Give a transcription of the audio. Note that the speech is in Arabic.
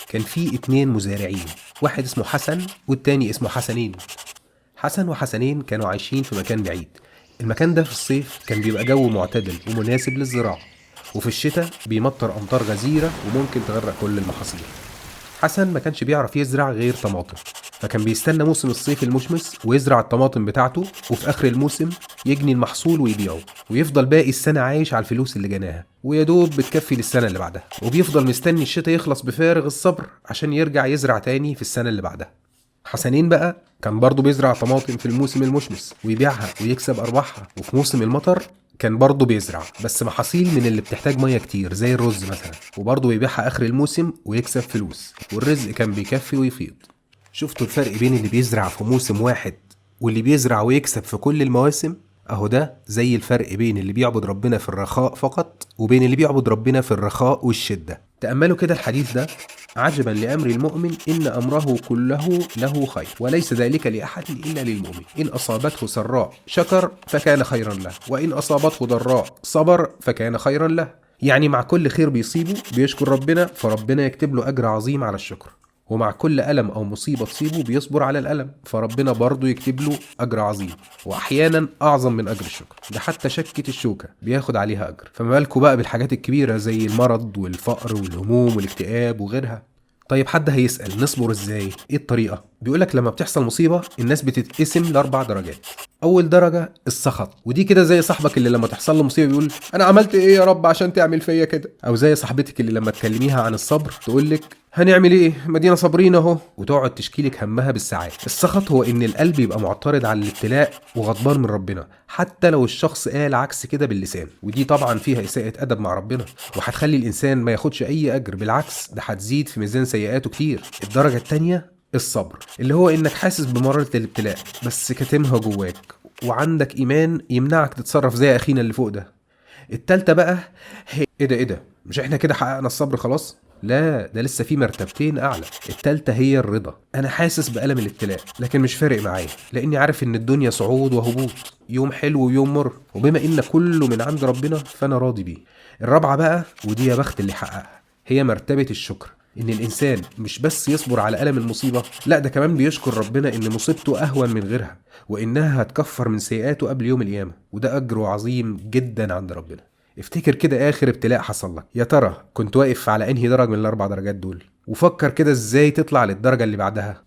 كان في 2 مزارعين، واحد اسمه حسن والتاني اسمه حسنين. حسن وحسنين كانوا عايشين في مكان بعيد. المكان ده في الصيف كان بيبقى جو معتدل ومناسب للزراعة، وفي الشتاء بيمطر أمطار غزيرة وممكن تغرق كل المحاصيل. حسن ما كانش بيعرف يزرع غير طماطم، فكان بيستنى موسم الصيف المشمس ويزرع الطماطم بتاعته، وفي آخر الموسم يجني المحصول ويبيعه، ويفضل باقي السنة عايش على الفلوس اللي جناها، ويدوب بتكفي للسنة اللي بعدها، وبيفضل مستني الشتاء يخلص بفارغ الصبر عشان يرجع يزرع تاني في السنة اللي بعدها. حسنين بقى كان برضه بيزرع طماطم في الموسم المشمس ويبيعها ويكسب أرباحها، وفي موسم المطر كان برضه بيزرع بس محاصيل من اللي بتحتاج مية كتير زي الرز مثلا، وبرضه بيبيعها آخر الموسم ويكسب فلوس، والرزق كان بيكفي ويفيض. شفتوا الفرق بين اللي بيزرع في موسم واحد واللي بيزرع ويكسب في كل المواسم؟ اهو ده زي الفرق بين اللي بيعبد ربنا في الرخاء فقط وبين اللي بيعبد ربنا في الرخاء والشدة. تأملوا كده الحديث ده: عجبا لأمر المؤمن إن أمره كله له خير وليس ذلك لأحد إلا للمؤمن، إن أصابته سراء شكر فكان خيرا له، وإن أصابته ضراء صبر فكان خيرا له. يعني مع كل خير بيصيبه بيشكر ربنا فربنا يكتب له أجر عظيم على الشكر، ومع كل ألم أو مصيبة تصيبه بيصبر على الألم فربنا برضه يكتب له أجر عظيم، وأحيانا أعظم من أجر الشكر، ده حتى شكة الشوكة بياخد عليها أجر، فما بالكوا بقى بالحاجات الكبيرة زي المرض والفقر والهموم والاكتئاب وغيرها. طيب حد هيسأل نصبر ازاي؟ ايه الطريقة؟ بيقولك لما بتحصل مصيبة الناس بتتقسم ل4 درجات. أول درجة السخط، ودي كده زي صاحبك اللي لما تحصل له مصيبة بيقول أنا عملت إيه يا رب عشان تعمل فيا كده؟ أو زي صاحبتك اللي لما تكلميها عن الصبر تقولك هنعمل إيه؟ مدينة صابرين أهو، وتقعد تشكيلك همها بالساعات. السخط هو إن القلب يبقى معترض على الابتلاء وغضبان من ربنا حتى لو الشخص قال عكس كده باللسان، ودي طبعا فيها إساءة أدب مع ربنا وهتخلي الإنسان ما ياخدش أي أجر، بالعكس ده هتزيد في ميزان سيئاته كتير. الدرجة التانية الصبر، اللي هو انك حاسس بمرارة الابتلاء بس كاتمها جواك وعندك ايمان يمنعك تتصرف زي اخينا اللي فوق ده. التالتة بقى هي ايه ده مش احنا كده حققنا الصبر خلاص؟ لا، ده لسه في مرتبتين اعلى. التالتة هي الرضا، انا حاسس بألم الابتلاء لكن مش فارق معايا لاني عارف ان الدنيا صعود وهبوط، يوم حلو ويوم مر، وبما ان كله من عند ربنا فانا راضي بيه. الرابعة بقى ودي يا بخت اللي حققها، هي مرتبة الشكر، ان الانسان مش بس يصبر على ألم المصيبة، لا ده كمان بيشكر ربنا ان مصيبته اهون من غيرها وانها هتكفر من سيئاته قبل يوم القيامة، وده اجره عظيم جدا عند ربنا. افتكر كده اخر ابتلاء حصل لك يا ترى كنت واقف على انهي درجة من ال4 درجات دول، وفكر كده ازاي تطلع للدرجة اللي بعدها.